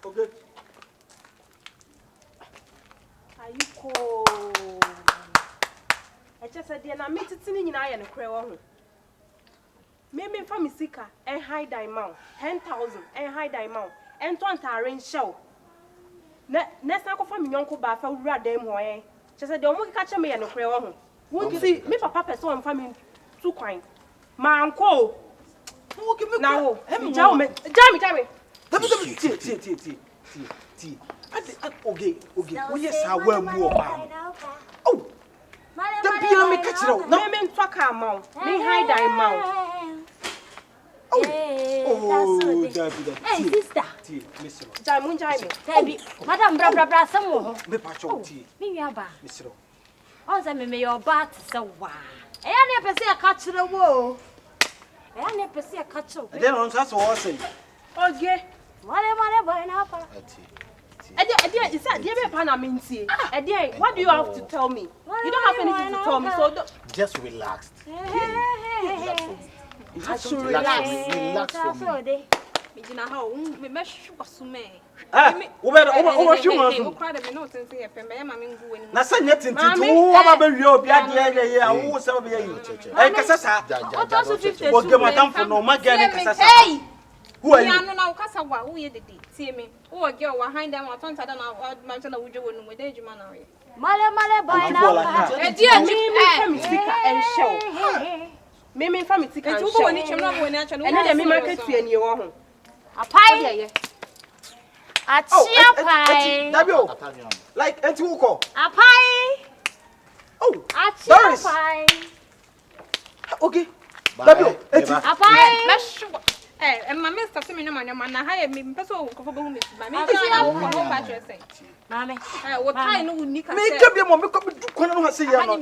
Okay. Are you cold? I just said, "Dear, I meet it in I and a crow." Maybe from Sika and high diamond 10,000 and high diamond and 20 show. Next, I go from Yonko Baffa, rather more. Just said, "Don't catch me and a crow." Won't you see me, Papa, so I'm coming too kind. My uncle. Now, Jamie. Okay. Yes, I will move. Oh, the beer me catch it out. No, men talk amount. Me hide thy mouth. Oh, hey, sister. Jamie. Madam, bra, some more. Me pacho tea. Me, Yaba. Miss. Oh, me your bat so wow. I never see a catch the wall. I never see a catch of. Then on that's what I say. Okay. Whatever, now. Is that dear Panaminti? What do you have to tell me? You don't have anything to tell me, so just relax. Relax for me. How we mesh was me. Over you. Na say nothing to do. What about you? Be there here. Who say be you? Eh, Kasasa. What get madam for no man get Kasasa. Hey. Who are you? I know Kasa wa who ye dey see me. Who girl behind them I don't know mountain na wujo wonu we dey juma na we. Male boy now. E dia me sika and show. Me from sika and show. Eju bo ni chem na bo ni acha no. And then me market tu eni wo ho. Apai. Achia pai. Dabio. Like enti wo ko. Apai. Oh. Achia pai. Okay. Dabio. Enti. Apai. Mesh. Eh, my mister see me no man na ha me person ko fo be hu me ba. Me see na wo ko ba tre say. Mame. Eh, what time no unika say. Me ke bi mo me ko du kwana no ha say ya no.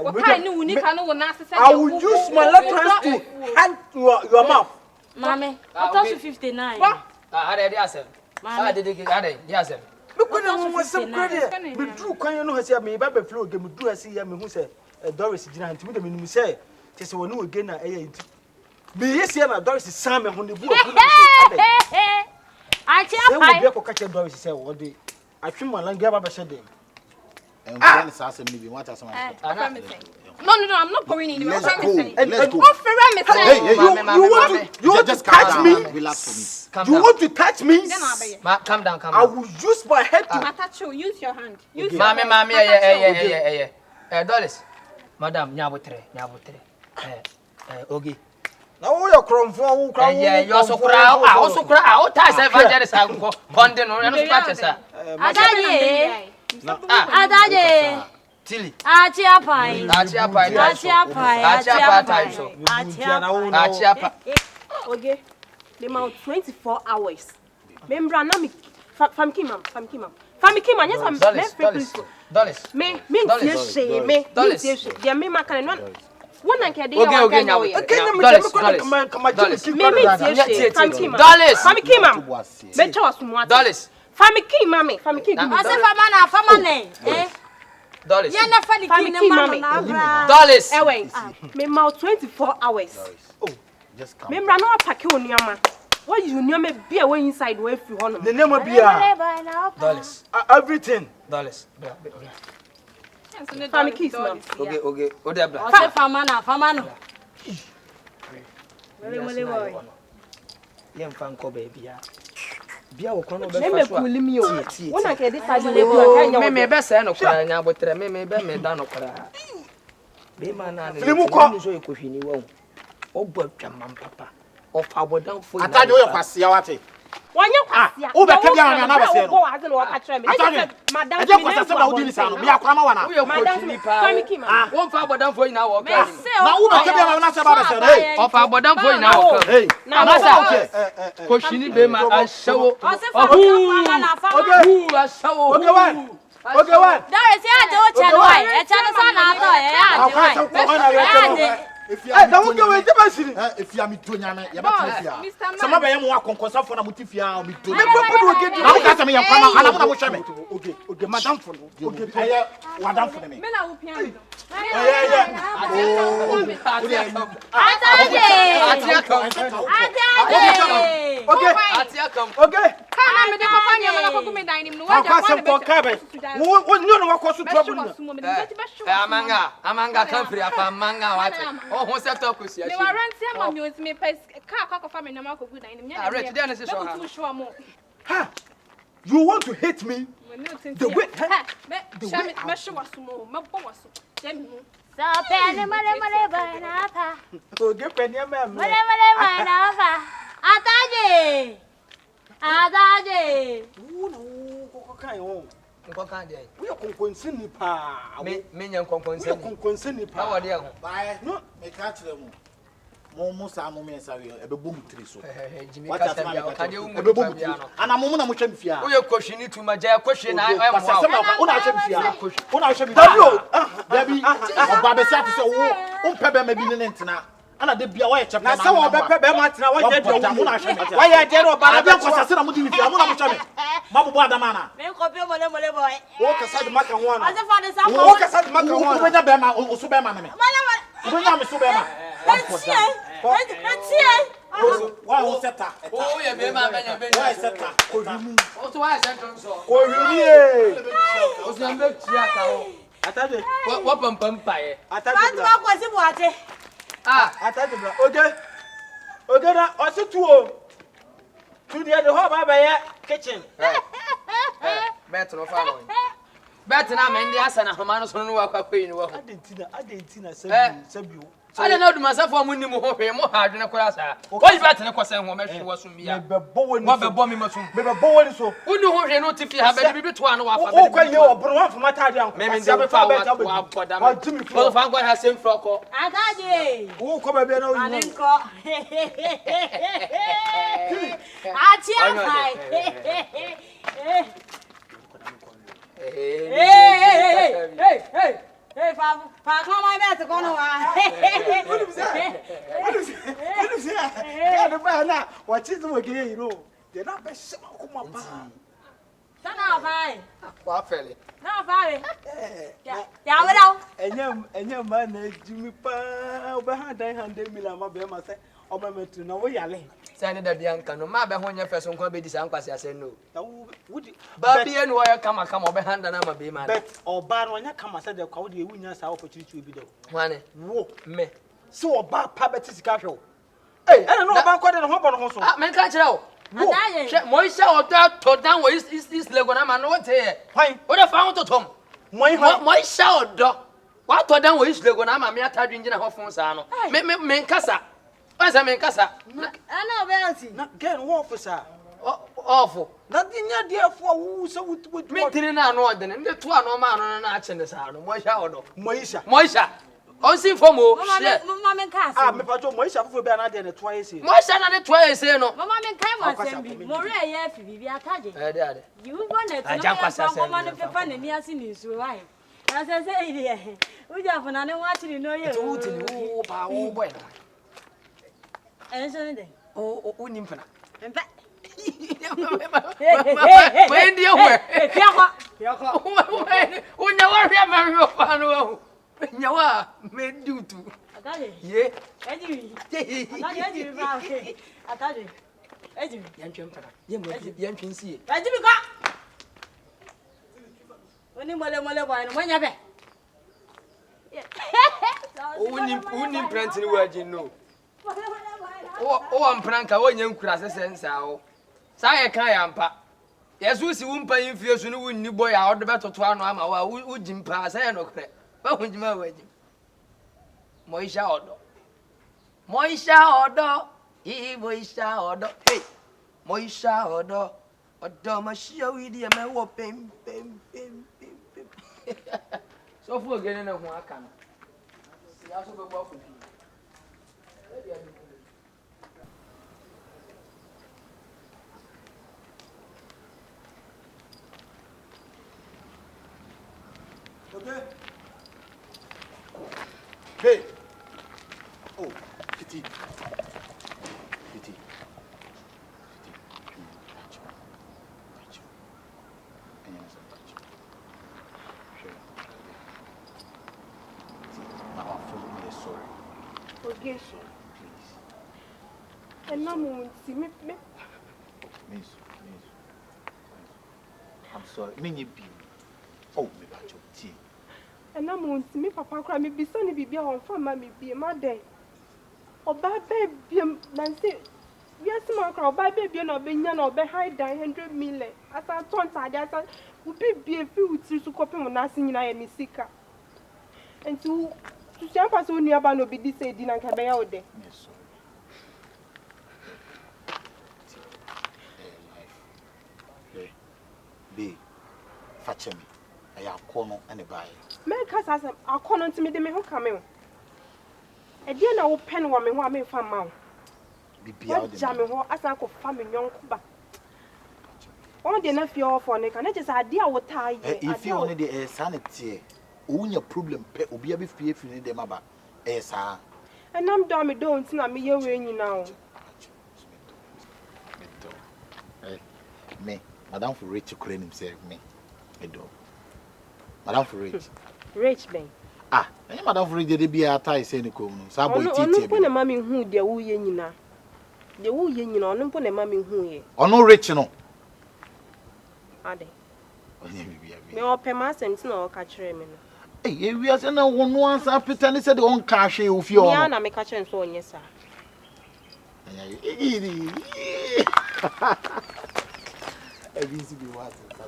What time no unika no na say. I will use my left hand to hand your mouth. Mame, what was 59? Ah, they asem. Ah, they asem. Me ko na mo sem credit. Me du kwan no ha say me ba be flow ge me du ha say ya me hu say Doris gina anti me de me say te say wonu oge na eya nti. Me yes na Doris san me ho ne bu oku na say. Achia pai. pai. Ko ka che Doris say wo de atwe malanga ba be she dem. And when it's asem ni bi want asem. No, I'm not going in. Let's go. Hey, you want to touch me? Relax for me. You want to touch me? Calm down. I will use my head to touch you. Use your hand. Use Mami, Doris. Madam, nyabotre. Ogi. Now we are crom for who crom. Yeah, you also cry. Also cry. All ties evangelist are bonding or no scratches. Adaje. Tilly. Achia pai. Okay. The amount 24 hours. Membra na me fam kimam. Yes, I'm very Dollars. Me dia me maka no. One and kede okay. Dollars. Fami kimam. Ase fama ne. Dollars. Ya na fani kimam na. Dollars. Ewe. Me ma 24 hours. Oh, just come. Membra no pack oniama. What you know me be away inside way free hono. The name of beer. Dollars. Everything. Dollars. Fami kiss ma'am. Okay. Odebra. Ase fama no. Wele boy. Yem fan ko baby ya. Bia wo kono be fa so. Me kuli mi o. Wona ke dey side le bi me be say no kora nya botre me be me da no kora. Be ma na ne. Filim so ekohwini wo. Obo atwamam papa. Ofa bodan fo. Ataje wo kwasia wate. Wanya kwasia. Wo be ka bia na na be say no. Madam. Eje kwasa se ba wo di ni sa no. Me akwa ma wana. Wo ekohwini pa. Wo fa bodan fo ina wo ka. Na wo be ka bia na se ba be say hey. Ofa bodan fo ina wo ka. Hey. Na Kohwini be ma ahyewo. Okay, one. Doris ya je o chelo ai. E chelo sa na to e If you are don't go away if you are me to nyame, you better some of them are concourse for na mutifia me to. Me go get you. I got me am kwama na mo hwe me. Okay, madam for no. Okay, aye, wadam for me. Me na wo piano. Adaje. Okay. Atia come. Okay. Kana me de ko fanya me na ko me dan nim no Wa kwa sem ko kabe. Wo nyo no wa kwa so trouble no. Amanga kan free apa amanga wate. Oh ho se to kwesi me warranty ama me oti me pes car kwa fa me na ma ko good dan nim nya. Arret dey na se so ha. Ha. You want to hate me? The way me show asumo me bo waso. So penny mare boy na pa. Oh, get penny me. Mare boy na pa. Adaje. Ko kan o. Nko kan dey. We konkonsin ni pa. Me nya konkonsin. We konkonsin ni pa. Na wo dey ho. Bye. No, me ka kire mu. Mo sa mo me sa we e be bom tiri so. Jimi ka sa bia o ka dey umu. E be bom tiri. Ana mo na mo hwe mfia. Wo ye kohwini tuma ja kohwe na ai mo. Una hwe mfia. Una hwe mfia. Dabi, oba be sa to say wo mpe be ma bi ne ntena. Ana de bia wo ye chepe na se wo be pe be ma tena wo ye de wo. Una hwe mfia. Wa ye de ro ba na Abi ko sa se na mo di mfia. Mo na mo hwe me. Ma bo adama na. Me ko pe mole boy. Wo ka sa de maka ho ana. Ase for the sam. Wo ka sa de maka ho Wo ana. be ja be ma o so be ma ne me. Wo nya me so be ma. Why was that? Oh, yeah, be ma benya benya. Why is that? O so why sentron so. Ko hwini e. O so ambe tia ka ho. Ataje. Wo pam pae. Ataje. Ba ko si buate. Ataje bra. Okay. Okay na o se tu o. Tu dia de ho ba ba ye kitchen. Bet no fa no. Bet na me ndi asa na homa no so no wa kwa kwi ni wa ho. Adentina sabi. Ale na du masafo amunni mu ho hwe mu ha adwene kora sa. Wo yi bet ne kwese ho mehwe wo so bia. Me bebo woni. Wo bebo mi masum. Me bebo woni so. Uni ho hwe no tifi ha be bibi to ano wa fa be. O kwa ye obro wa fama tade anko. Me ndi fa wa boda me. Wo fa ngwa ha sem froko. Adaje. Wo ko ba be na o yi. Aninko. Atia fai. Hey, fa come my bet go no wa. What is that? Ya de ba na wa chi zo ke yi ro. De na be se ma ko ma pa. Sana fai. Kwa fele. Na fai. Ya we daw. Enyam ma na jimi pa. O be ha dan 100 million ma be ma se. O be metu na wo yale. Say ne da bia nka no ma be ho nya feso nko be di sa nkwase ase no. Wudi Ba bia no ya kama o be handa na ma be ma. Bet oba no nya kama se de kwa wo de ewunya sa opportunity obi de. Wane Wo me. so oba pa beti sika hwe. Eh, ana no oba kwa de no ho bo no so. Ah, men ka kire o. Adaje. Mo isha oda to dan wo is lego na ma no wote ye. Hwan? O da fa ho to tom. Mo Isha odo. Wa to dan wo is lego na ma me atadwe ngina ho fon sa no. Me nkasa. Wasa me nkasa. Ana obelti. na gen wo officer. Awful. Na dinya dia fo wo se wo Me tiri na no odene. Me to ano ma no na ache ne sa no. Mo isha odo. Mo isha. On si fomo. Mama men ka Ah, se. me pa to mo isha fofo be na de ne to aye se. Mo isha na ne to ese no. Mama men kai mo sembi. Mo re ye fi bibi ataje. De. You want it. Aja kwasa se. Mama ne pepa ne mi ase ni nsuo why. Na se se ide. Uja fo na ne wa chiri no ye. To wutini wo ba wo boy na. Enso ne de. O ni mpana. Mpa. When do you wear? Yako. Unya wa hia ma hia fa no ho. Nya wa me dutu. Ataje. Ye. Eji. Ataje eji ba. Ataje. Eji. Yan twem mpana. Ye mo yan twinsie. Eji bi kwa. Oni mole boy no monya be. Uni print ni wa jin no. O ampranka wo nya nkura sese nsa wo. Sa ye kan ya mpa. Yesu si wo mpa yimfie so no wunni boy a odo betoto ano ama wa ujimpa sa ye no kre. Ba hunjima wa jim. Moisha odo. Moisha odo. Hey. Moisha odo. Odo ma shia wi di me wo pem. So fu ogene na hu aka no. Si aso be gbo afofi. Okay. Hey. Oh, Kitty. Forgive me. And no more, see me. Miss. I'm sorry. Me be. Oh, me bacho tea. And I'm on me papa cry me be sonny be on for mammy be my day. Or bad baby, Nancy. Yes, my crowd, by baby, no be yan or behind 100 million. As I told her, would be a few to copy when I sing in I am sick. And to jump us when you are no be this dinner can be out there. Yes, sorry. Be fetch me. I have corner and a buy. Make us as a corner to me, the me who come in. A dear no pen woman who I may find mount. Be out jamming as I could family young Cuba. On the nephew for Nick, and it is idea what tie. If you only the sanity, own your problem, pet will be a bit fearful in the maba. Yes, sir. And I'm dummy, don't see me here when you now. Me, Madame for rich to claim himself, me. I do. Madame for rich. Rich Ben. Ah, Madame for rich, they be a tie saying, Sabo, no, mammy who dear woo yenina. The woo yen, you know, no put a mammy who ye. Or no rich, no. Are they? Me or Pemas and no catch him. Hey, we are saying one once I pretend said on cash if you are. I make catch and so, yes, sir. It is.